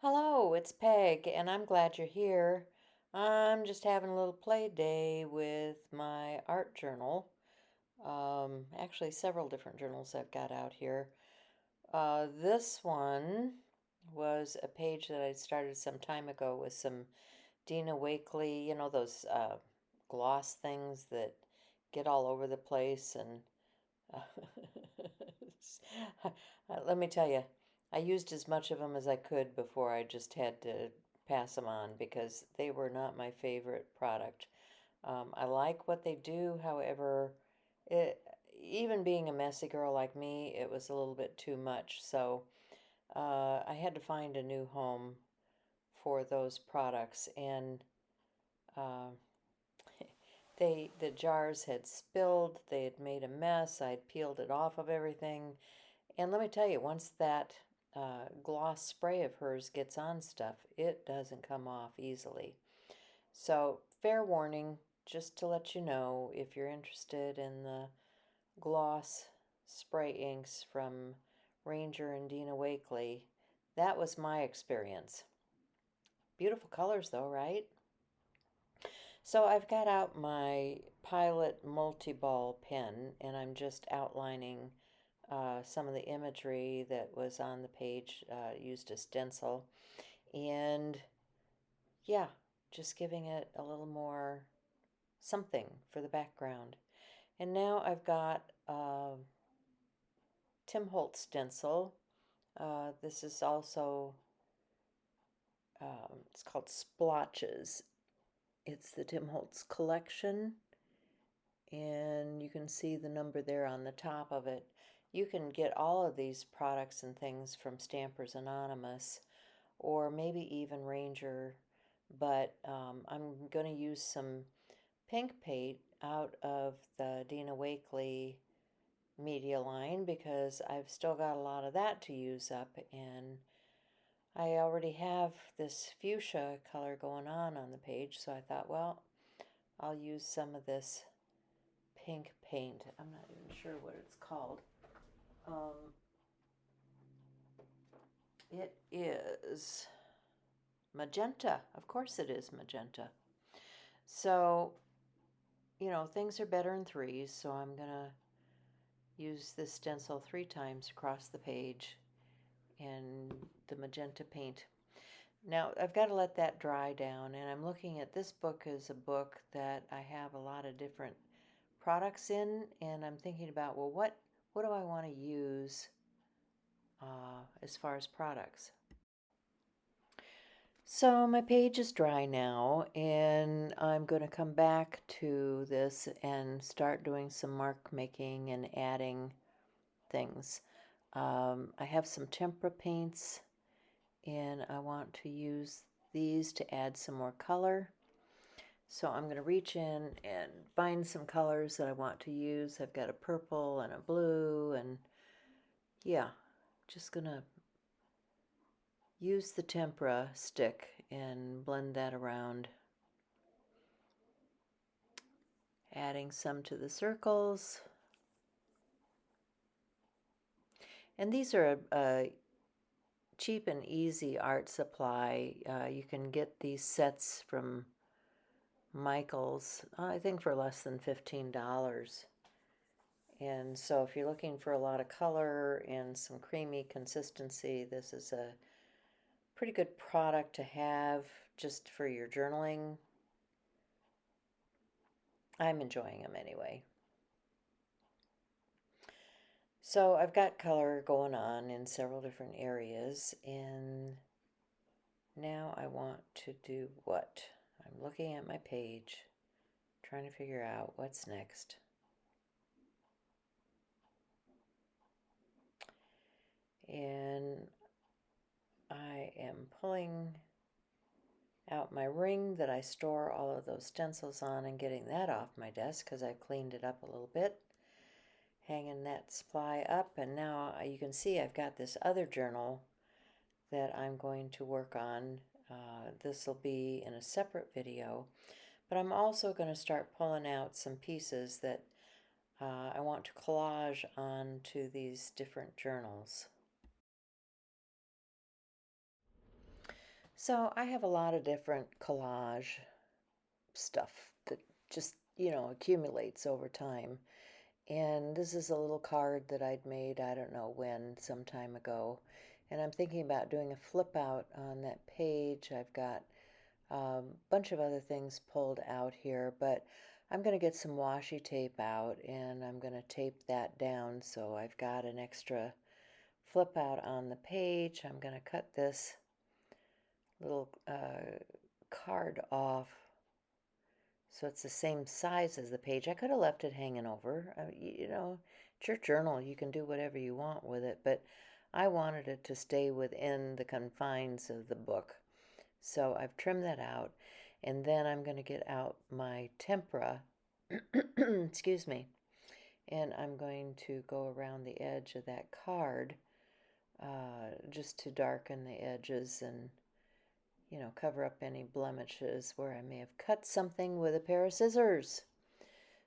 Hello, it's Peg, and I'm glad you're here. I'm just having a little play day with my art journal. Actually, several different journals I've got out here. This one was a page that I started some time ago with some Dena Wakley, those gloss things that get all over the place and let me tell you, I used as much of them as I could before I just had to pass them on because they were not my favorite product. I like what they do, however, even being a messy girl like me, it was a little bit too much. So I had to find a new home for those products, and uh, the jars had spilled, they had made a mess, I'd peeled it off of everything. And let me tell you, once that gloss spray of hers gets on stuff, it doesn't come off easily. So, fair warning, just to let you know, if you're interested in the gloss spray inks from Ranger and Dena Wakley, that was my experience. Beautiful colors, though, right? So I've got out my Pilot multi-ball pen, and I'm just outlining some of the imagery that was on the page, used a stencil, and yeah, just giving it a little more something for the background. And now I've got Tim Holtz stencil. This is also, it's called Splotches. It's the Tim Holtz collection, and you can see the number there on the top of it. You can get all of these products and things from Stampers Anonymous or maybe even Ranger, but I'm going to use some pink paint out of the Dena Wakley media line because I've still got a lot of that to use up, and I already have this fuchsia color going on the page, so I thought, well, I'll use some of this pink paint. I'm not even sure what it's called. Um, it is magenta. Of course it is magenta. So, things are better in threes, so I'm going to use this stencil 3 times across the page in the magenta paint. Now, I've got to let that dry down, and I'm looking at this book as a book that I have a lot of different products in, and I'm thinking about, well, what do I want to use as far as products? So my page is dry now, and I'm going to come back to this and start doing some mark making and adding things. I have some tempera paints, and I want to use these to add some more color. So I'm going to reach in and find some colors that I want to use. I've got a purple and a blue, and yeah, just going to use the tempera stick and blend that around. Adding some to the circles. And these are a cheap and easy art supply. You can get these sets from Michael's, I think for less than $15. And so if you're looking for a lot of color and some creamy consistency, this is a pretty good product to have just for your journaling. I'm enjoying them anyway. So I've got color going on in several different areas, and now I want to do what? I'm looking at my page, trying to figure out what's next. And I am pulling out my ring that I store all of those stencils on and getting that off my desk because I've cleaned it up a little bit. Hanging that supply up, and now you can see I've got this other journal that I'm going to work on. This will be in a separate video, but I'm also going to start pulling out some pieces that I want to collage onto these different journals. So I have a lot of different collage stuff that just, accumulates over time. And this is a little card that I'd made, I don't know when, some time ago. And I'm thinking about doing a flip out on that page. I've got a bunch of other things pulled out here, but I'm going to get some washi tape out and I'm going to tape that down so I've got an extra flip out on the page. I'm going to cut this little card off so it's the same size as the page. I could have left it hanging over. It's your journal. You can do whatever you want with it, but I wanted it to stay within the confines of the book. So I've trimmed that out, and then I'm going to get out my tempera, excuse me, and I'm going to go around the edge of that card just to darken the edges and cover up any blemishes where I may have cut something with a pair of scissors.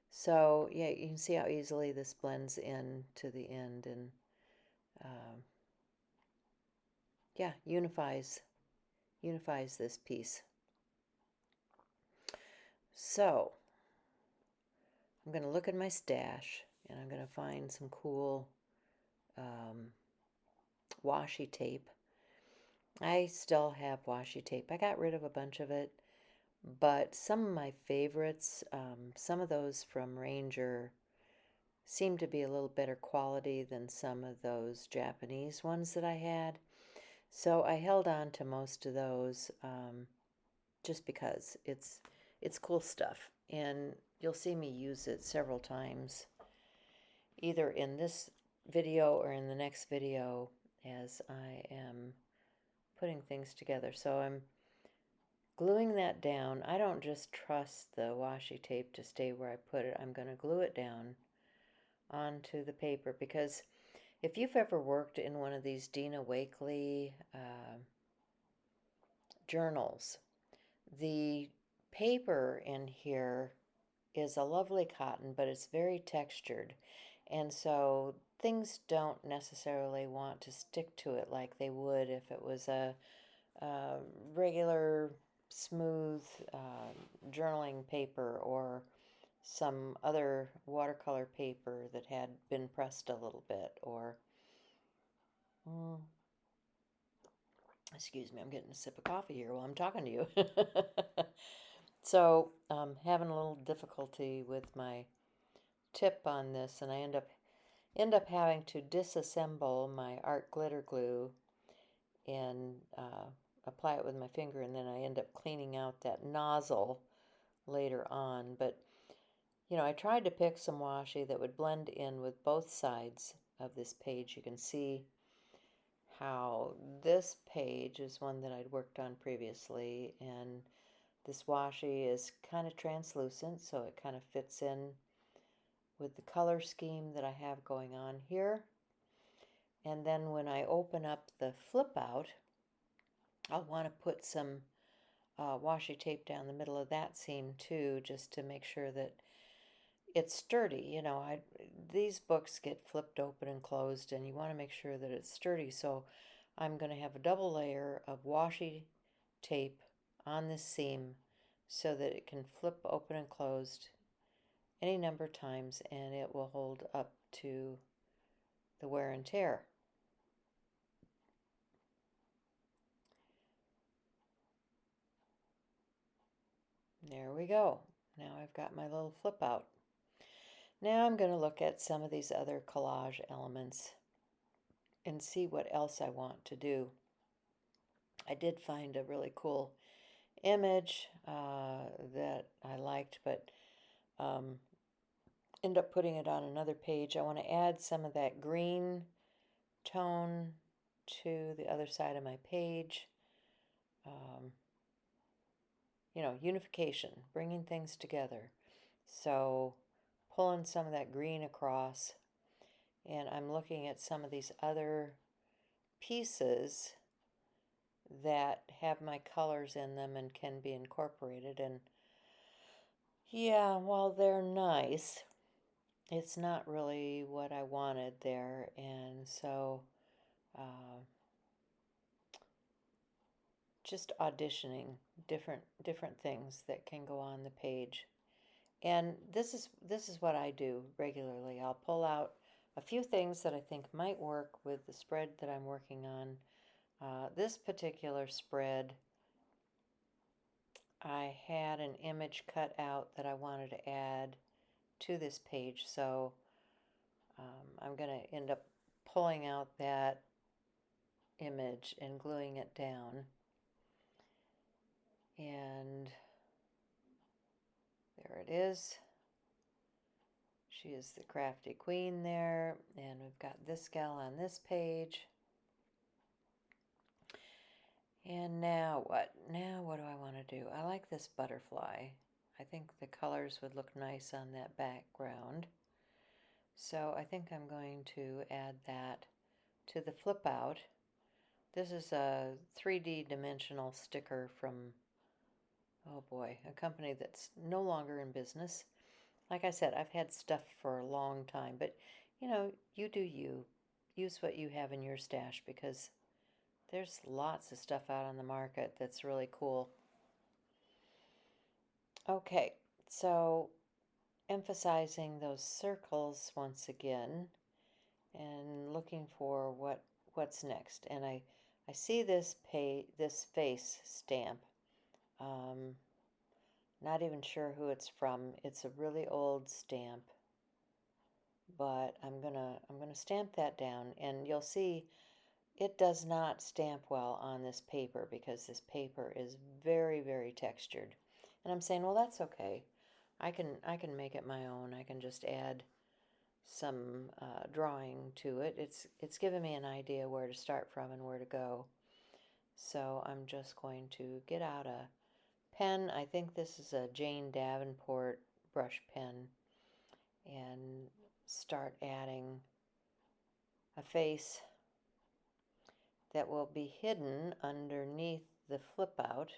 So yeah, you can see how easily this blends in to the end and yeah, unifies this piece. So I'm going to look at my stash and I'm going to find some cool washi tape. I still have washi tape. I got rid of a bunch of it, but some of my favorites, some of those from Ranger seem to be a little better quality than some of those Japanese ones that I had. So I held on to most of those just because it's cool stuff. And you'll see me use it several times, either in this video or in the next video as I am putting things together. So I'm gluing that down. I don't just trust the washi tape to stay where I put it. I'm going to glue it down onto the paper because if you've ever worked in one of these Dena Wakley journals, the paper in here is a lovely cotton, but it's very textured. And so things don't necessarily want to stick to it like they would if it was a regular smooth journaling paper or some other watercolor paper that had been pressed a little bit or excuse me, I'm getting a sip of coffee here while I'm talking to you. So having a little difficulty with my tip on this, and I end up having to disassemble my art glitter glue and apply it with my finger, and then I end up cleaning out that nozzle later on. But I tried to pick some washi that would blend in with both sides of this page. You can see how this page is one that I'd worked on previously, and this washi is kind of translucent, so it kind of fits in with the color scheme that I have going on here. And then when I open up the flip out, I'll want to put some washi tape down the middle of that seam too, just to make sure that it's sturdy. These books get flipped open and closed, and you want to make sure that it's sturdy. So I'm going to have a double layer of washi tape on this seam so that it can flip open and closed any number of times and it will hold up to the wear and tear. There we go. Now I've got my little flip out. Now I'm going to look at some of these other collage elements and see what else I want to do. I did find a really cool image that I liked, but end up putting it on another page. I want to add some of that green tone to the other side of my page. Unification, bringing things together. So pulling some of that green across, and I'm looking at some of these other pieces that have my colors in them and can be incorporated. And yeah, while they're nice, it's not really what I wanted there. And so just auditioning different things that can go on the page. And this is what I do regularly. I'll pull out a few things that I think might work with the spread that I'm working on. This particular spread, I had an image cut out that I wanted to add to this page, so I'm going to end up pulling out that image and gluing it down. And there it is. She is the crafty queen there, and we've got this gal on this page. And now what? Now what do I want to do? I like this butterfly. I think the colors would look nice on that background. So I think I'm going to add that to the flip out. This is a 3D dimensional sticker from, oh boy, a company that's no longer in business. Like I said, I've had stuff for a long time, but you know, you do you. Use what you have in your stash, because there's lots of stuff out on the market that's really cool. Okay, so emphasizing those circles once again and looking for what's next. And I see this face stamp. Not even sure who it's from. It's a really old stamp, but I'm gonna stamp that down, and you'll see it does not stamp well on this paper because this paper is very, very textured. And I'm saying, well, that's okay. I can make it my own. I can just add some drawing to it. It's given me an idea where to start from and where to go. So I'm just going to get out a pen. I think this is a Jane Davenport brush pen, and start adding a face that will be hidden underneath the flip out.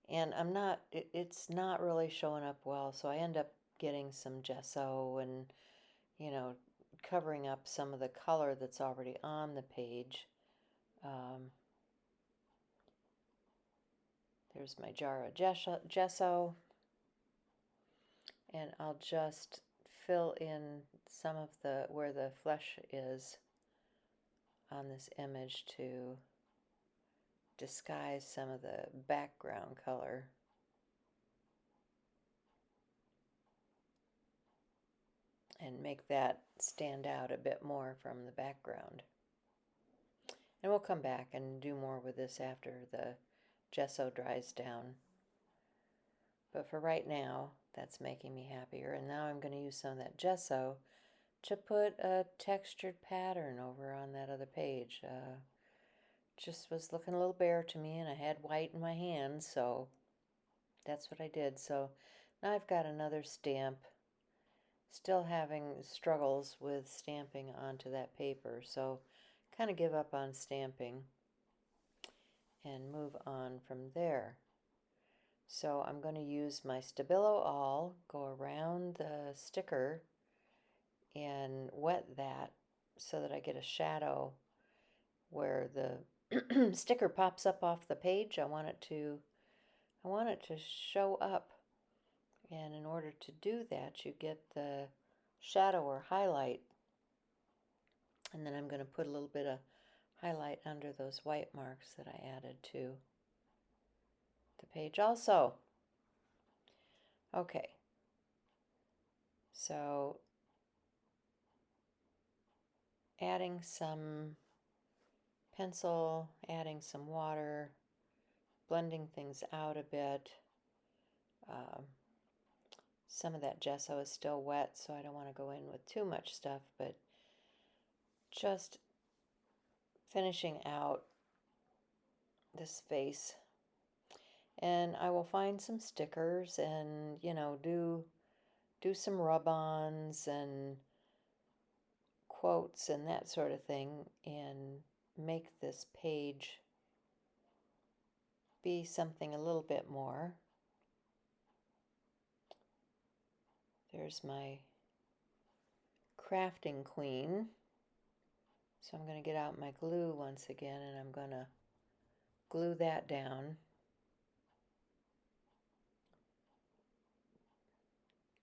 And it's not really showing up well, so I end up getting some gesso and, you know, covering up some of the color that's already on the page. There's my jar of gesso, and I'll just fill in some of where the flesh is on this image to disguise some of the background color. And make that stand out a bit more from the background. And we'll come back and do more with this after the gesso dries down. But for right now, that's making me happier. And now I'm going to use some of that gesso to put a textured pattern over on that other page. Just was looking a little bare to me, and I had white in my hand, so that's what I did. So now I've got another stamp. Still having struggles with stamping onto that paper, so kind of give up on stamping and move on from there. So I'm going to use my Stabilo All, go around the sticker and wet that so that I get a shadow where the sticker pops up off the page. I want it to show up. And in order to do that, you get the shadow or highlight. And then I'm going to put a little bit of highlight under those white marks that I added to the page also. Okay. So adding some pencil, adding some water, blending things out a bit. Some of that gesso is still wet, so I don't want to go in with too much stuff, but just finishing out this face. And I will find some stickers and, you know, do some rub-ons and quotes and that sort of thing, and make this page be something a little bit more. There's my crafting queen. So I'm going to get out my glue once again, and I'm going to glue that down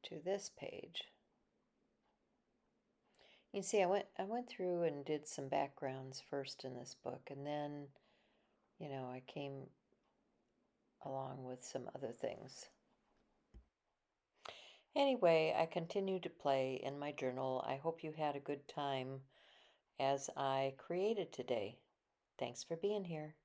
to this page. You can see I went through and did some backgrounds first in this book, and then, I came along with some other things. Anyway, I continue to play in my journal. I hope you had a good time as I created today. Thanks for being here.